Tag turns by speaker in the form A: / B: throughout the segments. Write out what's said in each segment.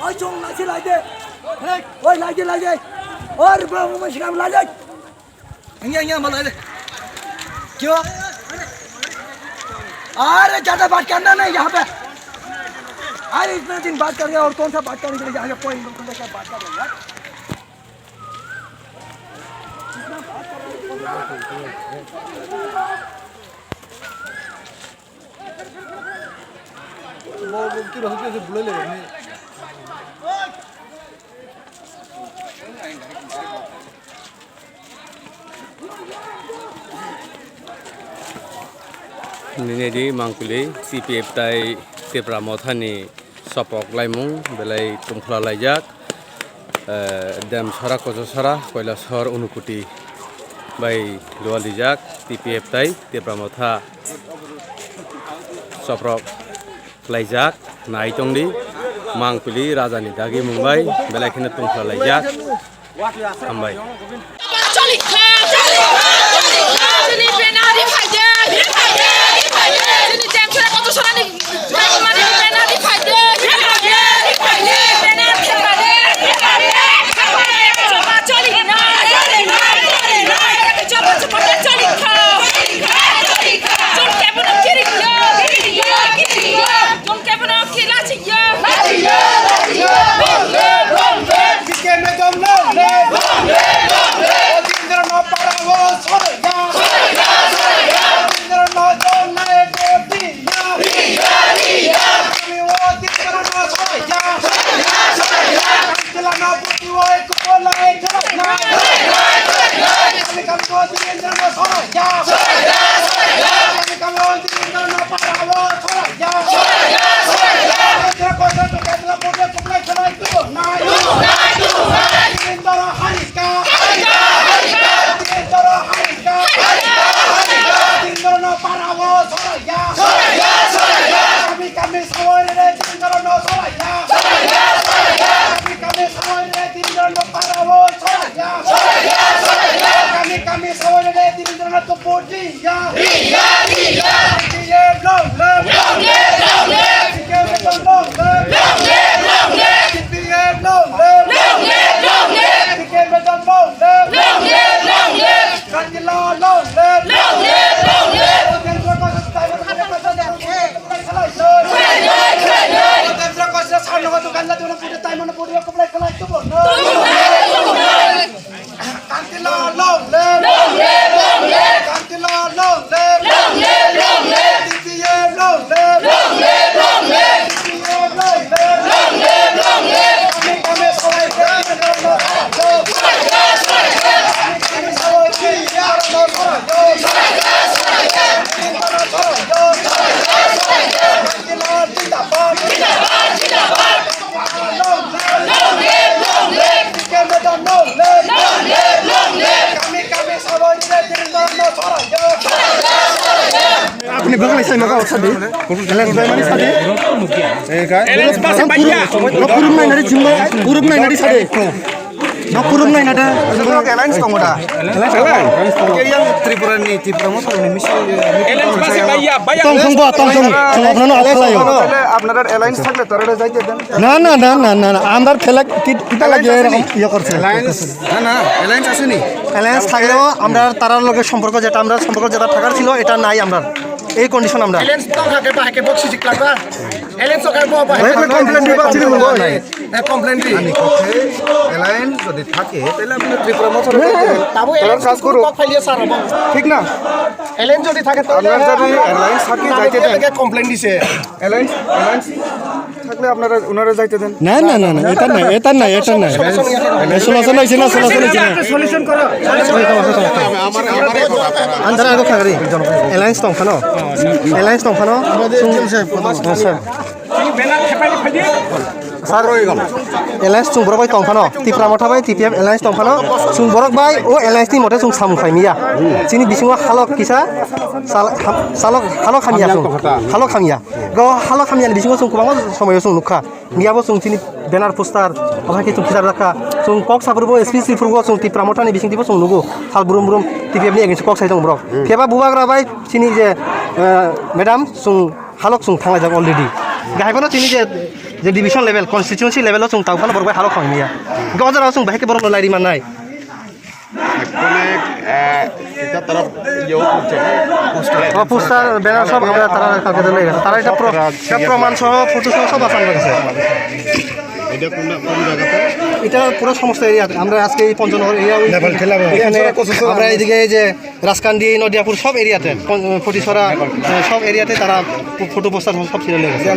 A: Ôi chung lại lại đi. Ôi lại đi. Ôi bro mình làm lại đi. Anh mà lại đi. Chưa? अरे ज्यादा बात करना नहीं यहाँ पे। अरे इतने दिन बात कर रहे और कौन सा बात करने के लिए यहाँ कोई लोग लेकर बात कर रहे हैं वो की रहती है बुले ले नहीं
B: Nini mangkuli CPF tai tepra mothani sopok laimung belai tumkhla laijak dam sora kojo sora koila sor unukuti bai lualijak CPF tai tepra motha soprok laijak naitongdi mangkuli rajani dagi mumbai belai khina tumkhla laijak ambai
C: Ini bagaimana saya makan tadi? Elas bagaimana tadi? Elas pasang banyak. Kurung naik dari jumlah, kurung naik dari tadi. Nak kurung naik ada. Kalau elas kamu dah. Elas. Yang Tripura ni, Tripura mana ni? Misi.
D: Elas pasang banyak.
C: Tong tong. Semua apa lah yo?
D: আপনাদের alliance থাকলে তারা যাইতে দেন
C: না আমার খেলা কিটা লাগে এরকম ইয়ে করছে
D: না এলায়েন্স আসেনি
C: অ্যালায়েন্স থাকলেও আমরা তারার লগে সম্পর্ক যেটা থাকার ছিল এটা নাই আমরা এই কন্ডিশন আমরা
D: এলায়েন্স তো থাকে বাকে বক্সি জিকলাবা এলায়েন্স ওকে বাবা
C: কমপ্লেন দিবা ছিল
D: নাই কমপ্লেন দি আমি কথা এলায়েন্স যদি থাকে তাহলে আপনি ত্রিপুরা মছর তারা কাজ করো ফাইলিয়া স্যার হবে ঠিক না এলায়েন্স যদি থাকে তাহলে যদি এলায়েন্স থাকে যাইতে দেন কমপ্লেন দিছে এলায়েন্স থাকলে আপনারা ওনারা যাইতে দেন
C: না এটা নাই সলিউশন হইছে না
D: সলিউশন করো আমার
C: আন্ধার আগো খাগরি অ্যালায়েন্স দংখানো স্যার
D: ব্যানার খেপাইলে ফাইদি
C: Sar Alliance chung borok bai tongphano Tripura motha bai TPF Alliance tongphano chung borok bai o Alliance ni mote chung samung khaimia chini bisingo halok kisa salok halok khamia chung halok khamia go halok khamia ni bisingo chung kubang somoyo chung nukha miabo chung chini banner poster oha ki chung kitab rakha chung kok saburbo SPC furgo chung Tripura motha ni bising tipo chung nugo hal burum burum TPF ni against kok sai chung borok pheba bubagra bai chini je madam chung halok chung thangla jak already gahaibano chini je division level constituency level chung tawphano borok bai halok khamia gojara chung bahike borok lairi manai
D: kita taraf yo
C: poster banner সব আমরা তারা কালকে দিলে গেছে তারা এটা প্রমাণ সহ ফটো সহ সব আসান গেছে
D: এটা কোন জায়গাতে
C: এটা পুরো সমস্ত এরিয়া আমরা আজকে এই পঞ্চনগর এরিয়া
D: লেভেল খেলাবো
C: এখানে আমরা এইদিকে এই যে রাজকান্দি নদিয়াপুর সব এরিয়াতে ফটিছড়া সব এরিয়াতে তারা ফটো পোস্টার সব ছিল গেছে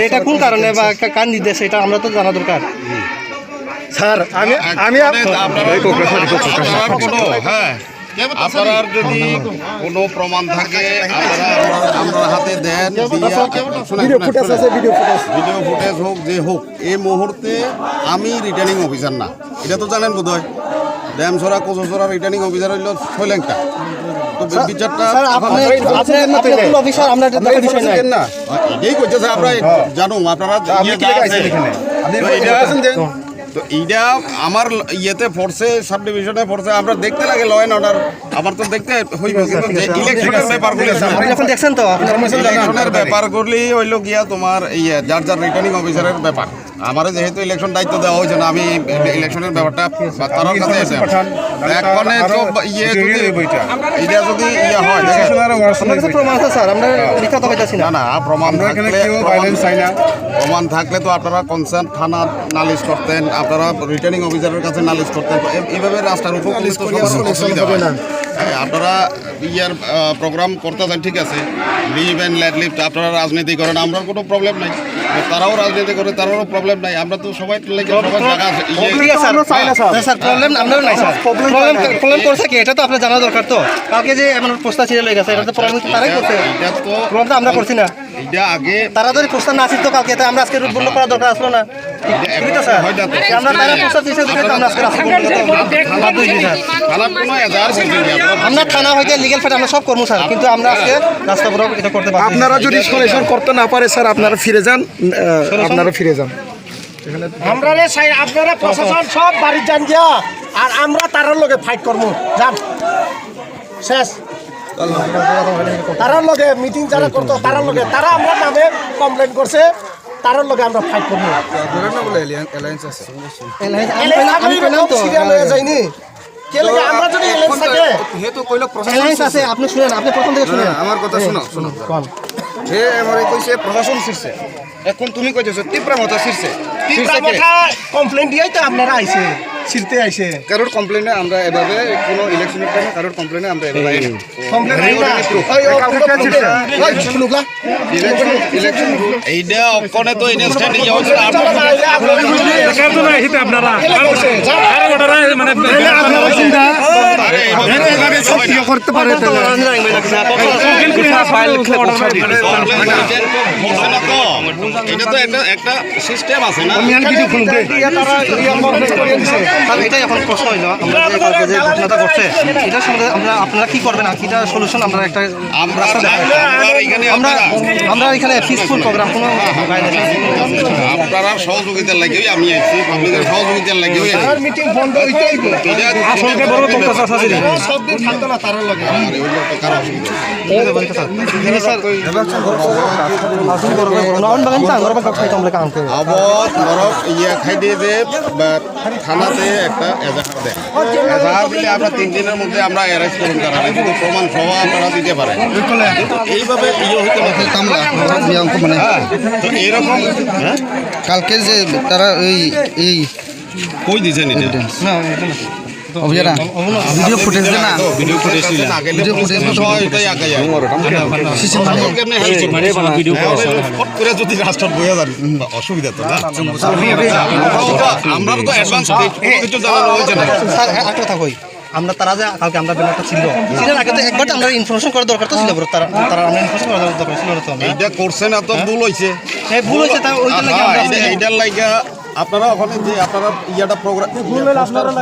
C: এটা কোন কারণে বা কার নির্দেশ এটা আমরা তো জানা দরকার স্যার আমি
E: আপনারা যদি কোনো প্রমাণ থাকে আপনারা আমরা হাতে দেন ভিডিও ফুটেজ হোক যে হোক এই মুহূর্তে আমি রিটার্নিং অফিসার না এটা তো জানেন বোধ হয় ড্যামছড়া কোচছড়া রিটার্নিং অফিসার হইল শৈলেঙ্কা তো বিচারটা না এটাই করতেছে আমরা জানো আপনারা তো এইটা আমার ইয়েতে ফোর্সে সাব ডিভিশনে ফোর্সে আমরা দেখতে লাগে ল অ্যান্ড অর্ডার আমার তো দেখতে হইবে কিন্তু যে ইলেকশনের ব্যাপারগুলি
C: এখন দেখছেন তো
E: ইলেকশনের ব্যাপারগুলি হইল গিয়া তোমার যার যার রিটার্নিং অফিসারের ব্যাপার আমার যেহেতু ইলেকশন দায়িত্ব দেওয়া হয়েছে না আমি ইলেকশনের ব্যাপারটা তার কাছে এসে এখনে তো এটা যদি ইয়ে হয়
C: প্রমাণ আছে স্যার আমরা লিখা তো পাইতাছি
E: না প্রমাণ থাকলে তো আপনারা কনসার্ন থানা নালিশ করতেন আপনারা রিটার্নিং অফিসারের কাছে নালিশ করতেন এইভাবে রাস্তার উপর আপনারা ইয়ার প্রোগ্রাম করতে চান ঠিক আছে লিভ অ্যান্ড লেট লিভ আপনারা রাজনীতি করেন আমরা কোনো প্রবলেম নাই তারাও রাজনীতি করে তারাও প্রবলেম নাই আমরা তো সবাই
C: প্রবলেম আমরাও নাই স্যার প্রবলেম করছে কি এটা তো আপনার জানা দরকার তো কালকে যে এমন পোস্টার ছিল হয়ে গেছে এটা তো প্রবলেম তারাই করছে
E: এটা তো
C: প্রবলেম আমরা করছি না
E: এটা আগে
C: তারা যদি পোস্টার না আসিত কালকে তাই আমরা আজকে রুট বন্ধ করার দরকার আসলো না আমরা তারা পোস্টার দিয়েছে আমরা আজকে আমরা থানা হইতে লিগেল ফাইট আমরা সব করবো স্যার কিন্তু আমরা আজকে রাস্তা বড় এটা করতে পারবো
D: আপনারা যদি সলিউশন করতে না পারে স্যার আপনারা ফিরে যান
F: আমরা আপনারা প্রশাসন সব বাড়ি যান গিয়া আর আমরা তারার লগে ফাইট করবো যান শেষ তারার লগে মিটিং যারা করতো তারার লগে তারা আমরা নামে কমপ্লেন করছে তারার লগে আমরা ফাইট করবো যাইনি আমরা যদি
C: আছে আপনি শুনেন আপনি প্রথম থেকে শুনেন
D: আমার কথা শুনো হে আমারে কইছে প্রশাসন শীর্ষে এখন তুমি কইতেছো তীব্র মতো শীর্ষে
F: কমপ্লেন দিয়াই তো আপনারা আইছে ছিড়তে আইছে
D: কারোর কমপ্লেনে আমরা এভাবে কোনো ইলেকশনের টাইমে কারোর কমপ্লেনে আমরা এভাবে ইলেকশন
E: এইটা অকনে তো ইনস্ট্যান্ট ইয়ে হচ্ছে
D: করতে পারে
E: এটা তো একটা সিস্টেম আছে না
C: এটাই এখন প্রশ্ন হইল আমরা যে কালকে যে ঘটনাটা ঘটছে এটা সম্বন্ধে আপনারা কি করবেন আর কিটা সলিউশন আমরা একটা আমরা এখানে পিসফুল প্রোগ্রাম কোনো
E: আপনারা সহযোগিতার লাগেই আমি আইছি পাবলিকের সহযোগিতার লাগেই
F: মিটিং বন্ধ হইতেই আসলে বড় কথা আছে সব দিন থাকতো না তার লাগে
E: খাই দিয়ে যে থানাতে একটা এজাহার দেয় এজাহার দিলে আমরা 3 দিনের মধ্যে আমরা অ্যারেস্ট করুন তারা কিন্তু প্রমাণ সহ আপনারা দিতে পারেন এইভাবে ইয়ে হইতে মানে তো এইরকম
D: কালকে যে তারা এই
E: কই দিয়েছেন এটা
D: ভিডিও ফুটেজ না
E: ভিডিও ফুটেজ ভিডিও ফুটেজ এটাই আগে যায় ফট করে যদি রাস্তার বইয়া যান অসুবিধা তো না আমরা তো অ্যাডভান্স কিছু জানানো হয়েছে না
C: একটা কথা কই আমরা তারা যে কালকে আমরা ব্যানারটা ছিল সিনার আগে তো একবার তো আমরা ইনফরমেশন করার দরকার তো ছিল বড় তারা আমরা ইনফরমেশন করার দরকার ছিল তো না
E: এইটা করছেন এত ভুল হইছে
C: হ্যাঁ ভুল হয়েছে তা ওইটা লাগে আমরা
E: এইটার লাগা আপনারা ওখানে যে আপনারা ইয়াটা প্রোগ্রাম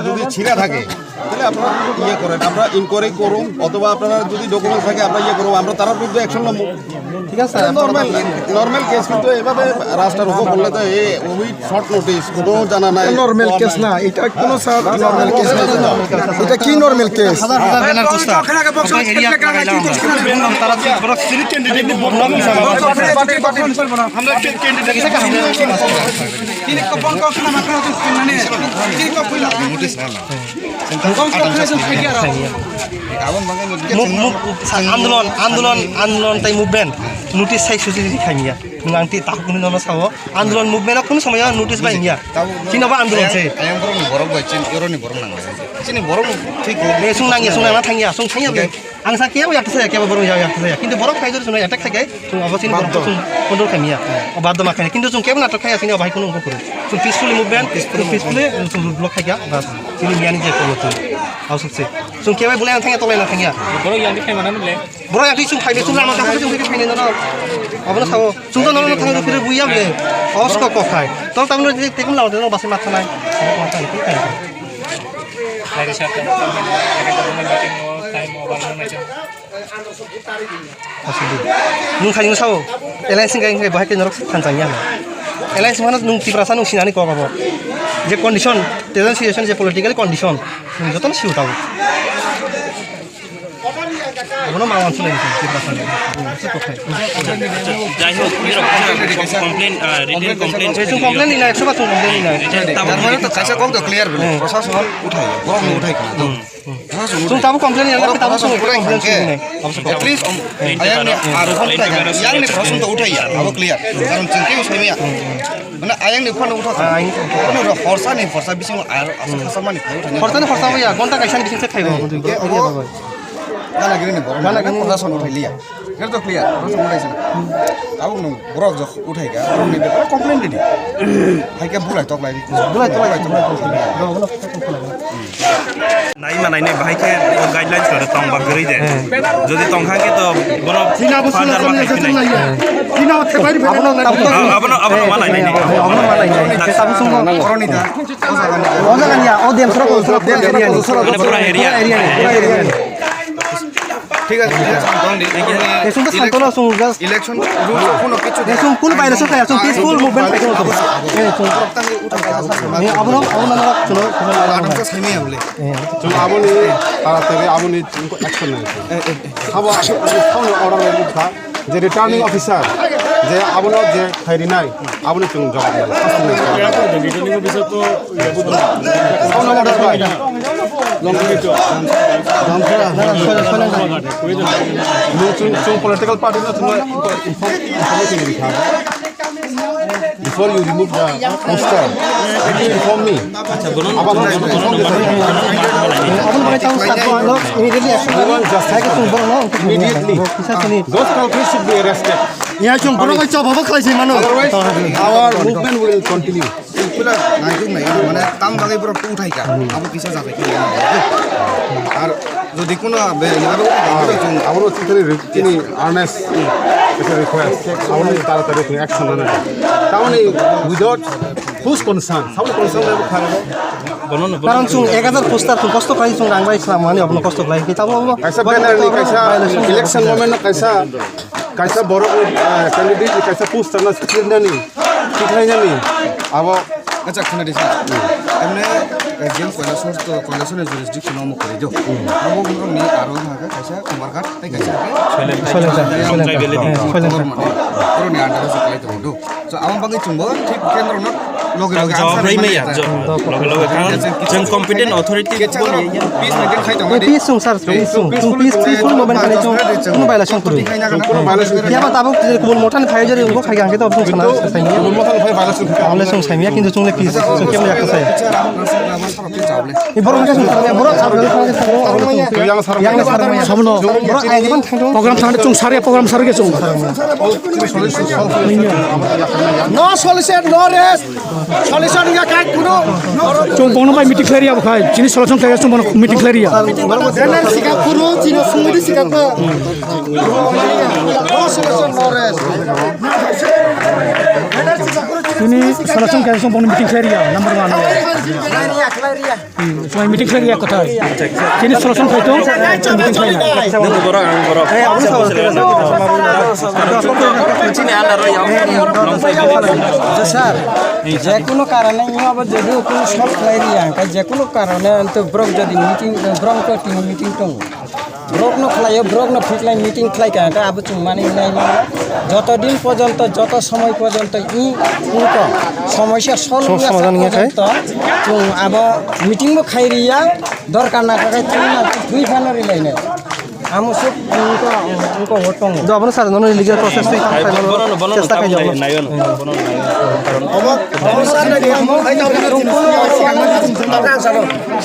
E: যদি ছিঁড়া থাকে তাহলে আপনারা ইয়ে করেন আমরা ইনকোয়ারি করুন অথবা আপনারা যদি ডকুমেন্ট থাকে আমরা ইয়ে করবো আমরা তার বিরুদ্ধে অ্যাকশন নেব
C: ঠিক আছে
E: নর্মাল কেস কিন্তু এভাবে রাস্তার উপর বললে তো এই উইথ শর্ট নোটিস কোনো জানা নাই
F: নর্মাল কেস না এটা কোনো স্যার নর্মাল কেস না এটা কি নর্মাল কেস
C: হাজার হাজার ব্যানার পোস্টার এরিয়া লাগাইলাম তারা বড় সিলেক্ট ক্যান্ডিডেট বদনাম আমরা ক্যান্ডিডেট হিসেবে আন্দোলন আন্দোলন আন্দোলন তাই মুভমেন্ট নোটিস চাই সুচি খাইমিয়া nanti tahu kuno nono sawo আন্দোলন মুভমেন্ট কোন সময় নোটিস পাই নিয়া চিনাবা আন্দোলন সে
D: আয়াম করুন বরং বাইছেন ইরনি বরং নাং চিনি বরং ঠিক
C: নে সুং নাঙ্গিয়া সুং না থাঙ্গিয়া সুং থাঙ্গিয়া বে আং সাকিয়া ইয়াকছে কেবা বরং ইয়াকছে কিন্তু বরং খাইজর সুং অ্যাটাক থাকে সুং অবসিন বরং সুং কন্ট্রোল খাইমিয়া বাদ মা খাই কিন্তু সুং কেবা নাটক খাইয়া সিনা ভাই কোনো করে সুং পিসফুলি মুভমেন্ট পিসফুলি সুং ব্লক খাইয়া বাস চিনি মিয়ানি যে করলো তুই আউসছে সুং কেবা বলে থাঙ্গিয়া তলাই না থাঙ্গিয়া বরং ইয়ানি খাই মানা বলে বরং ইয়াকি সুং খাইবে সুং না কাছে সুং খাইনে না আবনা সাও সুং তো নরম থাঙ্গিয়া ফিরে বুইয়া বলে অস্ক ক খাই তো তামনো যে তেকুন লাও দেন বাসে মাথা নাই মাথা নাই খাই
G: Dari siapa? Time over macam.
C: nung khai nung sao alliance ngai bahai ke norok thanjanya alliance mana nung tiprasa nung sinani ko babo je condition present situation je political condition nung joton siu tau bono mawan sule tiprasa
G: Jai ho, complain, written complain.
C: je complain ni na 100 complain ni na
D: তার মানে তো কাইসা কম তো clear বলে প্রশাসন উঠাই বরং উঠাই না
C: sung tabu complain ni na tabu sung complain
D: at least ayang R yang ni প্রশাসন তো উঠাই আবো ক্লিয়ার কারণ চিন্তি হইমিয়া মানে ayang ni ফোন উঠা কোনো ফরসা নেই ফরসা বিসিং আর আসল খাসা মানে
C: forsa ya gonta kaisa ni bising se khaibo
D: গানা গিরি নি বড় গানা গিরি প্রশাসন উঠাই লিয়া এটা তো ক্লিয়ার প্রশাসন উঠাইছে না আবো নো বড় যখ উঠাই গা আর নি ব্যাপারে কমপ্লেইন দিদি হাইকা বুলাই তকলাই
G: Nai mana ini bahaya guidelines ada tong bageri deh. Jadi tong hangke to bono father makai sini. Apa mana ini?
C: tabu sung
D: করণিতা
C: ozagan ya odem sura area ni
G: Ada pura area.
D: ঠিক আছে
C: sung ta santolo sung just
D: election rule কোনো কিছু
C: sung full violation kaya sung peaceful movement kai to sung abno na chulo
D: আদমকে সাইমে বলে
E: 좀 아버님 তাড়াতাড়ি 아버님 action নেবেন খাবো সামনে অর্ডার লিখা যে রিটার্নিং অফিসার যে আবুল যে খাইরি নাই আবুল তুমি জবাব দেবেন রিটার্নিং অফিসার তো সামনে অর্ডার পাই 좀 political party na तुम्हें information लिखा before you remove the poster inform me acha bono abon
C: bhai tahu sab immediately action just like sung bono
E: immediately those culprits should be arrested
C: ya chung bono kai chob hobo khaisi manu
E: our movement will continue
D: পুরা নাইজুক নাই মানে তাম বাগে পুরো উঠাইকা আবো কিসা যাবে কি আর যদি কোনো
E: আবারও তিনি আর্নেস রিকোয়েস্ট আবার তাড়াতাড়ি অ্যাকশন নেন তাহলে উইদাউট হুজ কনসার্ন সব কনসার্ন দেবো খারাপ
C: karon sung 1000 poster sung kosto kai sung rangbai islam mani apno kosto kai kita bo
E: कैसा बैनर नहीं कैसा इलेक्शन मोमेंट में कैसा बड़ो कैंडिडेट कैसा पुश करना स्किल नहीं ठीक नहीं अब
D: আচ্ছা শুনে দিছি এমনি গেম কয়লাসর তো কয়লাসরের জুরিসডিকশন অমুক করে দিও আবো গুলো নি আরো ভাগে কাইসা কুমারঘাট তাই কাইসা পুরো নি আন্ডার সাপ্লাই তো দো সো আমার বাকি চুম্বো ঠিক কেন্দ্র ন লগে লগে
G: Jawab rai mei ya. Log kan competent authority
D: বলি পিস মেইনটেইন খাই তো
C: peace sung sir sung peaceful movement kali chung কোনো violation kuru
D: কোনো violation
C: ya ba tabu kubul motan khai jari ungo khai angke to sung sana sai ni
E: মতন ভাই violation
C: amle sung sai ya kintu chung le peace sung kemle yakta sai
D: আমার সরকে চাওলে
C: i boro ka sung ya boro sar boro
E: yang sarang
C: yang sar sabno boro ai ban thang
A: program sang chung sare program sare ke chung
F: No solution, no rest. Solution nga kahit kuno.
C: Chung bono bay meeting clear ya bukai. Jenis solution clear chung bono meeting clear ya.
F: Benar sikap kuno, cino sungguh sikap pa. No solution, no rest.
C: Ini solution clear chung bono meeting clear ya. Number 1. Cuma meeting clear ya kota. Jenis solution clear chung meeting clear ya.
H: Sir যে কোনো কারণে আবার যদিও কোনো সব খাইরিয়া যে কোনো কারণে তো ব্রক যদি মিটিং ব্রক তো মিটিং দं ব্রক ন খাইयो ব্রক ন ফিক্লাই মিটিং খাই কাটা আবু চুং মানে নাই যতদিন পর্যন্ত যত সময় পর্যন্ত ইনকো সমস্যা সলভ সমাধান নিয়ে খাই চুং আবো মিটিং বো খাইরিয়া দরকার না কাই তুই ফানারি লাইনে আমি সব ইনকো হটং
C: जो अपन सारे नॉन लीगल प्रोसेस से চেষ্টা কাই যাব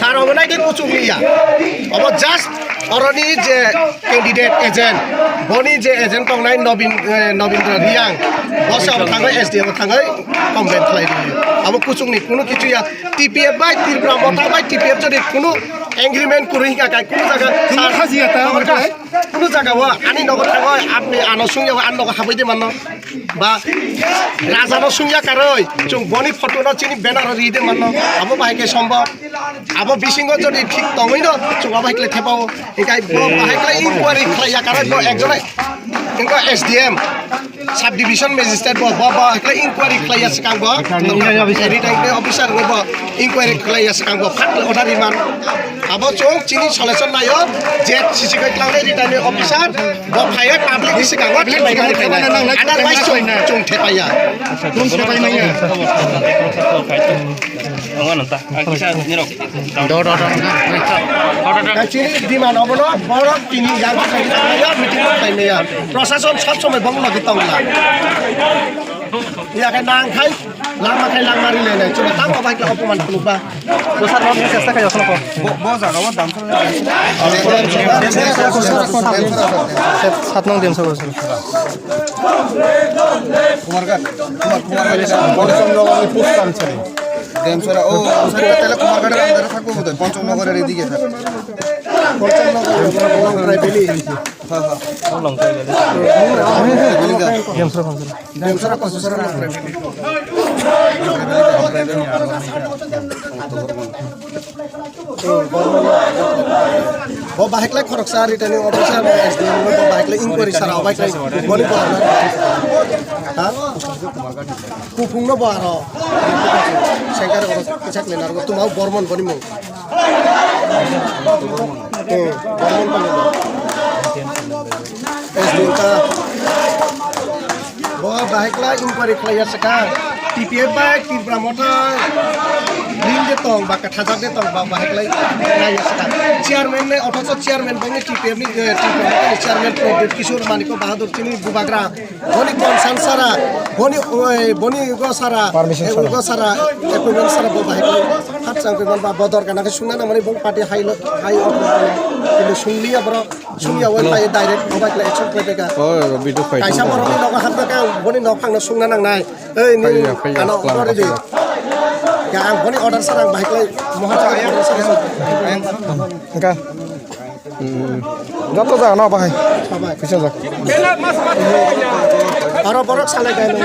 F: Sar obo nai din kucung liya. Obo just oroni je candidate agent. Boni je agent tong nai Nobindra Riang. Bosa obo thangai SDM obo thangai complaint khlai di. Obo kucung ni kuno kichu ya TPF bai Tripura mota bai TPF jodi kuno agreement kuri ka kai kuno jaga sar haji ata kuno jaga wa ani nogo thangai apni ano sungya wa anno habai de manno ba raja no sungya karoi chung boni photo no chini banner ri de manno abo bai ke সম্ভব abo bisingo jodi ঠিক tongoi no chung abo hekle thepao ekai bo hekle inquiry khlaiya karai bo ekjon inko SDM sub division magistrate bo hekle inquiry khlaiya sikang bo returning officer bo inquiry khlaiya sikang bo phatle order iman abo chung chini solution nayo jet sisi kai klang returning officer bo phaiya public sikang bo otherwise chung thepaya chung thepai nai Actually, di mana bono, bono ini yang saya meeting ini ya. Proses sab sampai bangun lagi tahu lah. Ya kan nang kai, lama kai lang mari lele. Cuma tahu apa yang aku man lupa.
C: दोसर बात চেষ্টা কাই আসলো
D: बहुत ज़्यादा वो दाम से
C: 7 নং দিম সব
D: कुमारघाट पंचमनगर पुष्टान छे देमसरा ओ सर तेल कुमारघाटेर अंदर থাকবো বোধহয় पंचमनगरेर এদিকে স্যার पंचमनगर বেলি হ্যাঁ হ্যাঁ লং বেলি দেমসরা কসসরা bo bahekla khoroksa returning officer SDM bo bahekla inquiry sara bahekla boni ko ha kufungno bo aro sengkar ko kichak lenar ko tumau bormon boni mo bormon boni SDM ka bo bahekla inquiry khlaiya saka TPF ba Tripura mota ring de tong ba kathajak de tong ba bahekla nai saka chairman ne অথচ chairman বঙ্গে TPF ni chairman Pradip Kishore Maniko Bahadur chini bubagra boni konsan sara boni go sara go sara equipment sara bo bahekla hat sangkon ba bodor kana ke sunna na mani bong party high কিন্তু শুনলি abro শুনিয়া ওই লাই direct mobile action করে ka
B: video fight
F: kaisa boroni nogo hatna ka boni nok phangna sungna nang nai ei ni ano order di ya ang boni order sarang bahekla mohaja order sarang
C: enggak যত যা না ভাই পিছে যা
F: aro borok salai gaino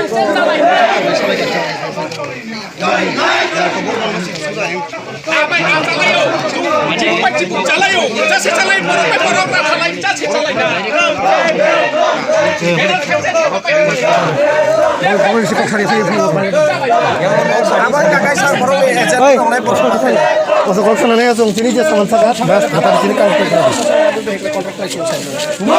C: Ini